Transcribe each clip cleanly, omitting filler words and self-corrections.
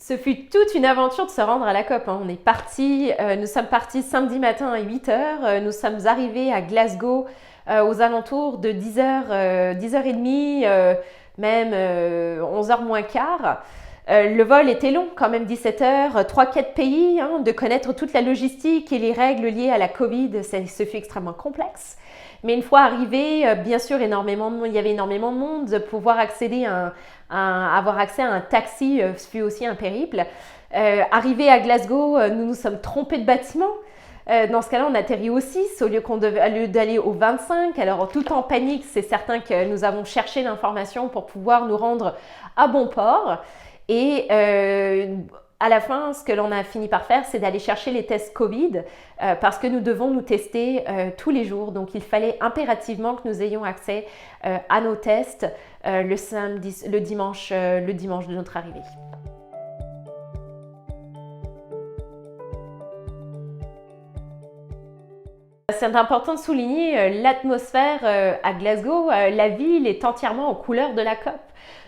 Ce fut toute une aventure de se rendre à la COP. On est parti, nous sommes partis samedi matin à 8h. Nous sommes arrivés à Glasgow aux alentours de 10h, 10h30, même 11h moins quart. Le vol était long, quand même 17h, 3-4 pays, de connaître toute la logistique et les règles liées à la Covid, ce fut extrêmement complexe. Mais une fois arrivé, bien sûr, il y avait énormément de monde. Pouvoir accéder avoir accès à un taxi fut aussi un périple. Arrivé à Glasgow, nous nous sommes trompés de bâtiment. Dans ce cas-là, on atterrit au 6 au lieu d'aller au 25. Alors, tout en panique, c'est certain que nous avons cherché l'information pour pouvoir nous rendre à bon port. Et à la fin, ce que l'on a fini par faire, c'est d'aller chercher les tests Covid parce que nous devons nous tester tous les jours. Donc, il fallait impérativement que nous ayons accès à nos tests le dimanche de notre arrivée. C'est important de souligner l'atmosphère à Glasgow. La ville est entièrement aux couleurs de la COP.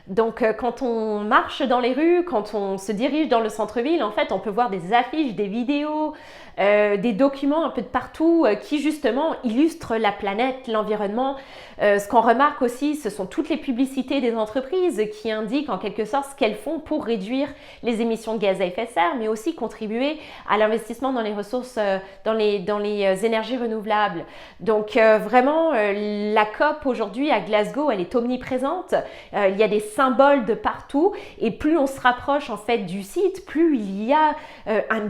Donc quand on marche dans les rues, quand on se dirige dans le centre-ville, en fait, on peut voir des affiches, des vidéos, des documents un peu de partout qui justement illustrent la planète, l'environnement. Ce qu'on remarque aussi, ce sont toutes les publicités des entreprises qui indiquent en quelque sorte ce qu'elles font pour réduire les émissions de gaz à effet de serre, mais aussi contribuer à l'investissement dans les ressources, dans les énergies renouvelables. Donc vraiment, la COP aujourd'hui à Glasgow, elle est omniprésente. Il y a des symboles de partout et plus on se rapproche en fait du site, plus il y a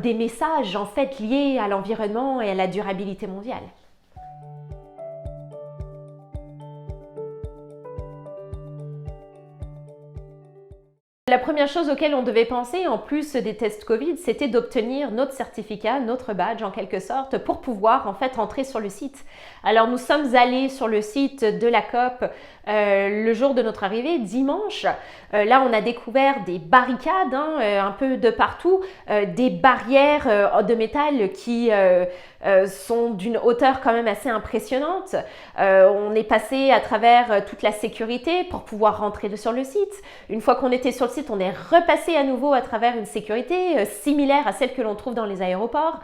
des messages en fait liés à l'environnement et à la durabilité mondiale. La première chose auquel on devait penser, en plus des tests Covid, c'était d'obtenir notre certificat, notre badge en quelque sorte, pour pouvoir en fait entrer sur le site. Alors nous sommes allés sur le site de la COP le jour de notre arrivée, dimanche. Là, on a découvert des barricades un peu de partout, des barrières de métal qui sont d'une hauteur quand même assez impressionnante. On est passé à travers toute la sécurité pour pouvoir rentrer sur le site. Une fois qu'on était sur le site, on est repassé à nouveau à travers une sécurité similaire à celle que l'on trouve dans les aéroports.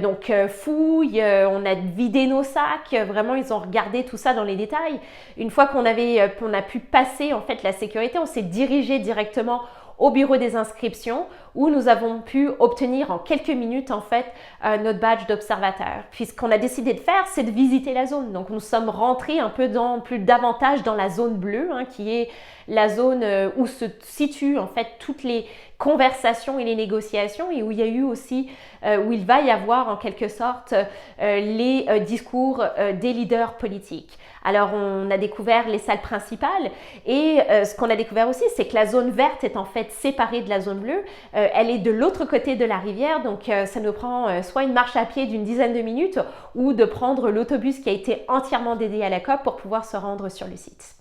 Donc fouille, on a vidé nos sacs, vraiment ils ont regardé tout ça dans les détails. Une fois qu'on a pu passer en fait la sécurité, on s'est dirigé directement au bureau des inscriptions où nous avons pu obtenir en quelques minutes en fait notre badge d'observateur. Puis ce qu'on a décidé de faire, c'est de visiter la zone. Donc nous sommes rentrés un peu davantage dans la zone bleue, qui est la zone où se situent en fait toutes les conversations et les négociations et où il y a eu aussi, où il va y avoir en quelque sorte les discours des leaders politiques. Alors on a découvert les salles principales et ce qu'on a découvert aussi, c'est que la zone verte est en fait séparée de la zone bleue. Elle est de l'autre côté de la rivière, donc ça nous prend soit une marche à pied d'une dizaine de minutes ou de prendre l'autobus qui a été entièrement dédié à la COP pour pouvoir se rendre sur le site.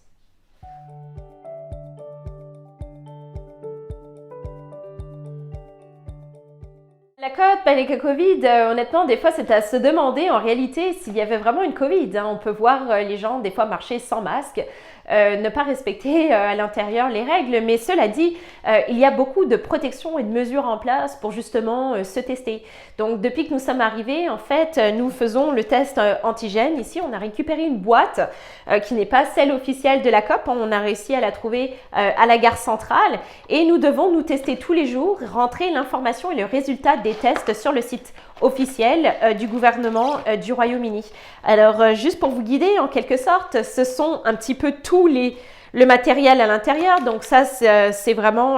La COP avec le Covid, honnêtement, des fois, c'est à se demander en réalité s'il y avait vraiment une Covid. On peut voir les gens des fois marcher sans masque, ne pas respecter à l'intérieur les règles. Mais cela dit, il y a beaucoup de protections et de mesures en place pour justement se tester. Donc, depuis que nous sommes arrivés, en fait, nous faisons le test antigène. Ici, on a récupéré une boîte qui n'est pas celle officielle de la COP. On a réussi à la trouver à la gare centrale et nous devons nous tester tous les jours, rentrer l'information et le résultat des tests sur le site officiel du gouvernement du Royaume-Uni. Alors, juste pour vous guider, en quelque sorte, ce sont un petit peu le matériel à l'intérieur. Donc ça, c'est vraiment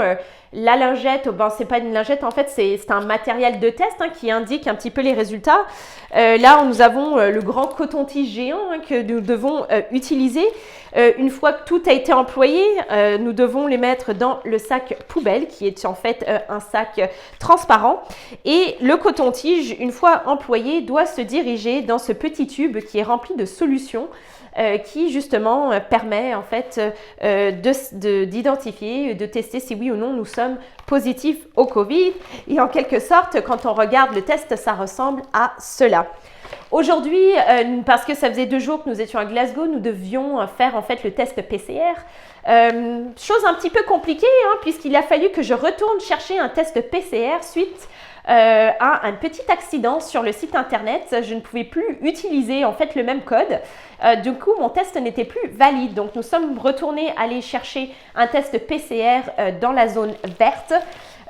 la lingette. Bon, c'est pas une lingette, en fait, c'est un matériel de test qui indique un petit peu les résultats. Là, nous avons le grand coton-tige géant que nous devons utiliser. Une fois que tout a été employé, nous devons les mettre dans le sac poubelle, qui est en fait un sac transparent. Et le coton-tige, une fois employé, doit se diriger dans ce petit tube qui est rempli de solutions qui justement permet en fait d'identifier, de tester si oui ou non nous sommes positifs au Covid. Et en quelque sorte, quand on regarde le test, ça ressemble à cela. Aujourd'hui, parce que ça faisait 2 jours que nous étions à Glasgow, nous devions faire en fait le test PCR. Chose un petit peu compliquée, hein, puisqu'il a fallu que je retourne chercher un test PCR suite à un petit accident sur le site internet. Je ne pouvais plus utiliser en fait le même code. Du coup, mon test n'était plus valide. Donc, nous sommes retournés aller chercher un test PCR dans la zone verte.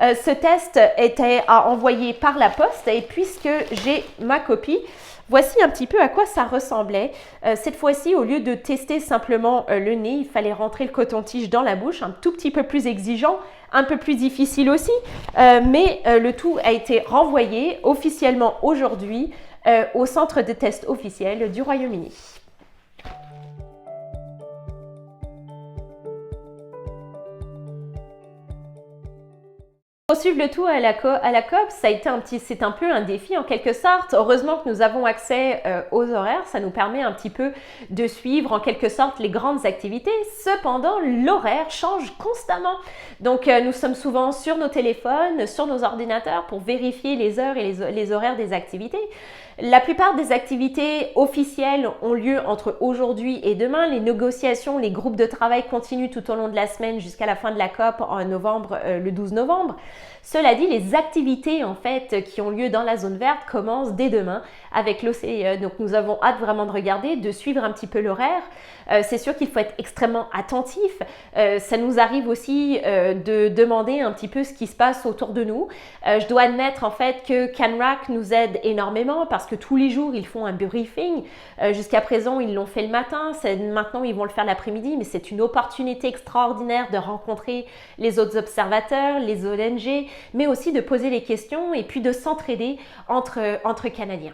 Ce test était à envoyer par la poste et puisque j'ai ma copie, voici un petit peu à quoi ça ressemblait. Cette fois-ci, au lieu de tester simplement le nez, il fallait rentrer le coton-tige dans la bouche, un tout petit peu plus exigeant, un peu plus difficile aussi, mais le tout a été renvoyé officiellement aujourd'hui au centre de test officiel du Royaume-Uni. Pour suivre le tout à la COP, c'est un peu un défi en quelque sorte. Heureusement que nous avons accès aux horaires, ça nous permet un petit peu de suivre en quelque sorte les grandes activités. Cependant, l'horaire change constamment. Donc, nous sommes souvent sur nos téléphones, sur nos ordinateurs pour vérifier les heures et les horaires des activités. La plupart des activités officielles ont lieu entre aujourd'hui et demain. Les négociations, les groupes de travail continuent tout au long de la semaine jusqu'à la fin de la COP en novembre, le 12 novembre. Cela dit, les activités en fait qui ont lieu dans la zone verte commencent dès demain avec l'OCDE. Donc nous avons hâte vraiment de regarder, de suivre un petit peu l'horaire. C'est sûr qu'il faut être extrêmement attentif. Ça nous arrive aussi de demander un petit peu ce qui se passe autour de nous. Je dois admettre en fait que CANRAC nous aide énormément parce que tous les jours ils font un briefing. Jusqu'à présent ils l'ont fait le matin, maintenant ils vont le faire l'après-midi, mais c'est une opportunité extraordinaire de rencontrer les autres observateurs, les ONG, mais aussi de poser les questions et puis de s'entraider entre Canadiens.